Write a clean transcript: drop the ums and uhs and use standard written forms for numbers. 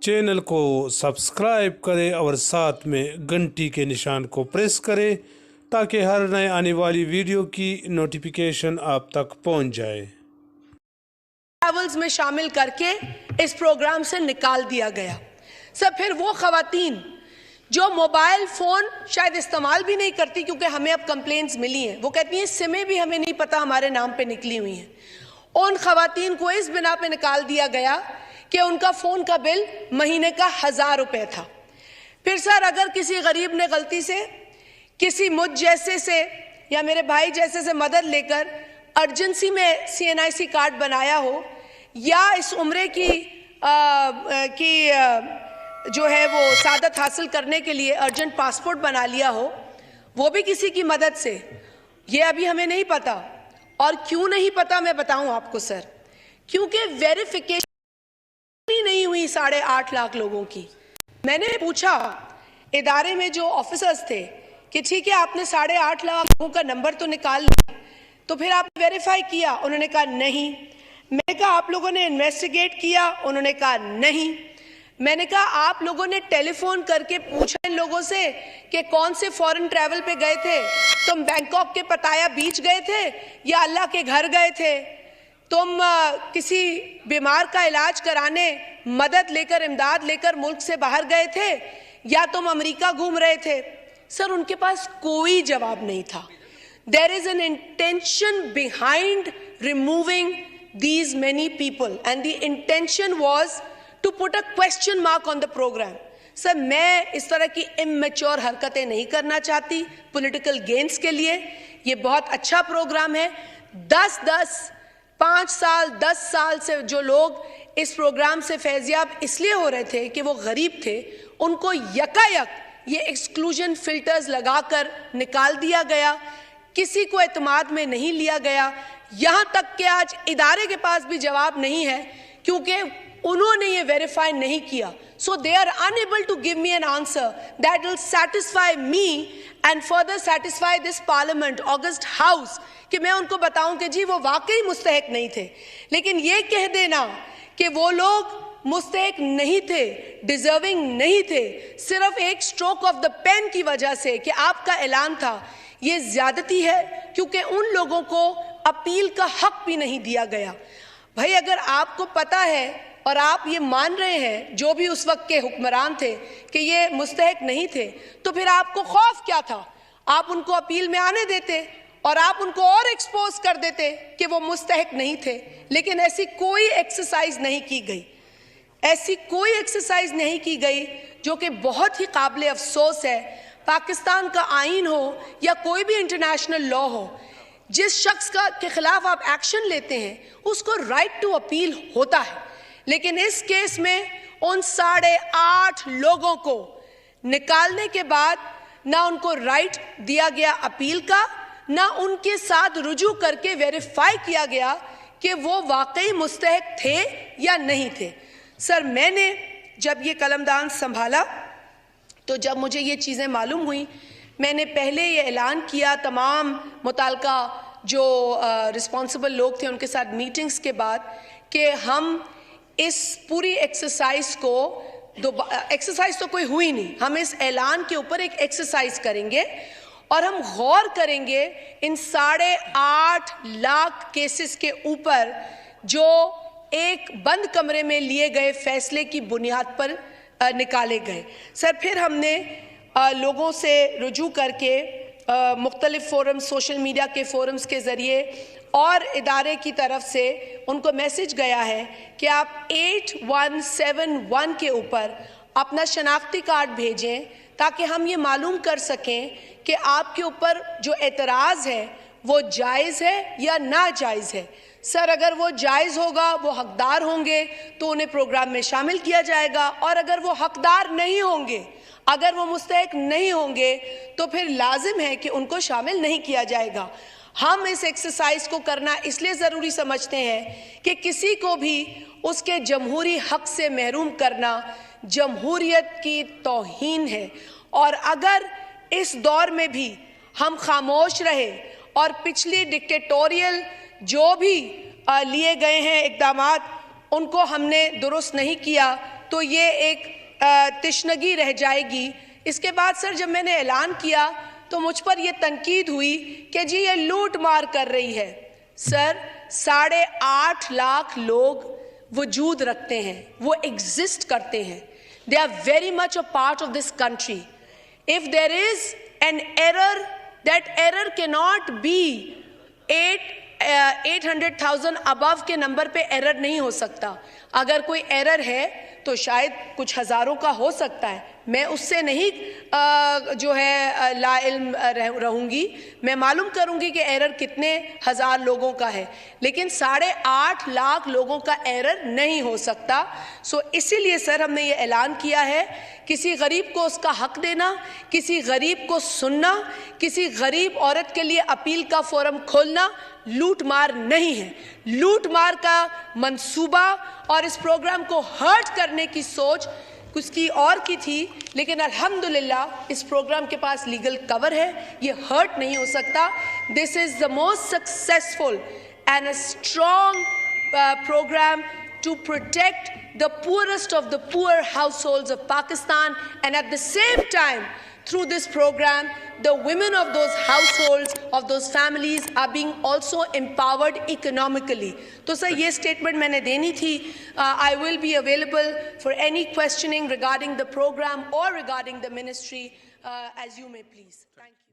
Channel को subscribe करें और साथ में घंटी के निशान को प्रेस करें ताकि हर नए आने वाली वीडियो की नोटिफिकेशन आप तक पहुंच जाए। ट्रैवल्स में शामिल करके इस प्रोग्राम से निकाल दिया गया। सर फिर वो खवातीन जो मोबाइल फ़ोन शायद इस्तेमाल भी नहीं करती, क्योंकि हमें अब कंप्लेंट्स मिली हैं, वो कहती हैं सिमें भी हमें नहीं पता हमारे नाम पे निकली हुई हैं, उन खवातीन को इस बिना पे निकाल दिया गया कि उनका फ़ोन का बिल महीने का 1000 रुपये था। फिर सर अगर किसी गरीब ने गलती से किसी मुझ जैसे से या मेरे भाई जैसे से मदद लेकर अर्जेंसी में CNIC कार्ड बनाया हो या इस उम्रे की जो है वो सादत हासिल करने के लिए अर्जेंट पासपोर्ट बना लिया हो, वो भी किसी की मदद से, ये अभी हमें नहीं पता। और क्यों नहीं पता मैं बताऊं आपको सर, क्योंकि वेरिफिकेशन नहीं हुई 8.5 लाख लोगों की। मैंने पूछा इदारे में जो ऑफिसर्स थे कि ठीक है आपने 8.5 लाख लोगों का नंबर तो निकाल लिया, तो फिर आप वेरीफाई किया? उन्होंने कहा नहीं। मैंने कहा आप लोगों ने इन्वेस्टिगेट किया? उन्होंने कहा नहीं। मैंने कहा आप लोगों ने टेलीफोन करके पूछा इन लोगों से कि कौन से फॉरेन ट्रैवल पे गए थे? तुम बैंकॉक के पताया बीच गए थे या अल्लाह के घर गए थे? तुम किसी बीमार का इलाज कराने मदद लेकर इमदाद लेकर मुल्क से बाहर गए थे या तुम अमेरिका घूम रहे थे? सर उनके पास कोई जवाब नहीं था। There is an intention behind removing these many people and the intention was to put a question mark on the program. Sir मैं इस तरह की इमेच्योर हरकतें नहीं करना चाहती पॉलिटिकल गेन्स के लिए। ये बहुत अच्छा प्रोग्राम है। 5 साल 10 साल से जो लोग इस प्रोग्राम से फैज़याब इसलिए हो रहे थे कि वो गरीब थे, उनको यकायक ये एक्सक्लूजन फिल्टर्स लगाकर निकाल दिया गया, किसी को एतमाद में नहीं लिया गया। यहाँ तक कि आज इदारे के पास भी जवाब नहीं है क्योंकि उन्होंने ये वेरीफाई नहीं किया। So they are unable to give me an answer that will satisfy me and further satisfy this parliament, August House, कि मैं उनको बताऊं कि जी वो वाकई मुस्तहिक नहीं थे। लेकिन ये कह देना कि वो लोग मुस्तहिक नहीं थे, डिजर्विंग नहीं थे, सिर्फ एक स्ट्रोक ऑफ द पेन की वजह से कि आपका ऐलान था, ये ज्यादती है क्योंकि उन लोगों को अपील का हक भी नहीं दिया गया। भाई अगर आपको पता है और आप ये मान रहे हैं जो भी उस वक्त के हुक्मरान थे कि ये मुस्तहिक नहीं थे, तो फिर आपको खौफ क्या था? आप उनको अपील में आने देते और आप उनको और एक्सपोज कर देते कि वो मुस्तहिक नहीं थे। लेकिन ऐसी कोई एक्सरसाइज नहीं की गई, ऐसी कोई एक्सरसाइज नहीं की गई, जो कि बहुत ही काबिल अफसोस है। पाकिस्तान का आइन हो या कोई भी इंटरनेशनल लॉ हो, जिस शख्स के खिलाफ आप एक्शन लेते हैं उसको राइट टू अपील होता है। लेकिन इस केस में उन 8.5 लोगों को निकालने के बाद ना उनको राइट दिया गया अपील का, ना उनके साथ रुजू करके वेरीफाई किया गया कि वो वाकई मुस्तहिक थे या नहीं थे। सर मैंने जब ये कलमदान संभाला तो जब मुझे ये चीज़ें मालूम हुई, मैंने पहले ये ऐलान किया तमाम मुताल्लिका जो रिस्पॉन्सिबल लोग थे उनके साथ मीटिंग्स के बाद कि हम इस पूरी एक्सरसाइज को एक्सरसाइज तो कोई हुई नहीं, हम इस ऐलान के ऊपर एक एक्सरसाइज करेंगे और हम गौर करेंगे इन 8.5 लाख केसेस के ऊपर जो एक बंद कमरे में लिए गए फैसले की बुनियाद पर निकाले गए। सर फिर हमने लोगों से रुजू करके मुख्तलिफ फोरम्स, सोशल मीडिया के फोरम्स के ज़रिए और इदारे की तरफ से उनको मैसेज गया है कि आप 8171 के ऊपर अपना शनाख्ती कार्ड भेजें ताकि हम ये मालूम कर सकें कि आपके ऊपर जो एतराज़ है वो जायज़ है या नाजायज़ है। सर अगर वो जायज़ होगा, वो हकदार होंगे तो उन्हें प्रोग्राम में शामिल किया जाएगा, और अगर वो हकदार नहीं होंगे, अगर वो मुस्तहिक नहीं होंगे, तो फिर लाजिम है कि उनको शामिल नहीं किया जाएगा। हम इस एक्सरसाइज को करना इसलिए ज़रूरी समझते हैं कि किसी को भी उसके जमहूरी हक से महरूम करना जमहूरियत की तौहीन है। और अगर इस दौर में भी हम खामोश रहे और पिछली डिक्टेटोरियल जो भी लिए गए हैं इक़दामात उनको हमने दुरुस्त नहीं किया, तो ये एक तिश्नगी रह जाएगी। इसके बाद सर जब मैंने ऐलान किया तो मुझ पर यह तनकीद हुई कि जी ये लूट मार कर रही है। सर 8.5 लाख लोग वजूद रखते हैं, वो एग्जिस्ट करते हैं, they are very much a part of this country. If there is an error, that error can not be 800,000 above के नंबर पे एरर नहीं हो सकता। अगर कोई एरर है तो शायद कुछ हज़ारों का हो सकता है, मैं उससे नहीं जो है लाइल्म रहूँगी, मैं मालूम करूँगी कि एरर कितने हज़ार लोगों का है, लेकिन 8.5 लाख लोगों का एरर नहीं हो सकता। सो इसीलिए सर हमने ये ऐलान किया है, किसी गरीब को उसका हक देना, किसी गरीब को सुनना, किसी गरीब औरत के लिए अपील का फोरम खोलना लूट मार नहीं है। लूट मार का मंसूबा और इस प्रोग्राम को हर्ट करने की सोच उसकी और की थी, लेकिन अल्हम्दुलिल्लाह इस प्रोग्राम के पास लीगल कवर है, ये हर्ट नहीं हो सकता। This is the most successful and a strong programme to protect the poorest of the poor households of Pakistan, and at the same time through this program the women of those households, of those families are being also empowered economically. तो sir ये statement मैंने देनी थी। I will be available for any questioning regarding the program or regarding the ministry as you may please. Thank you.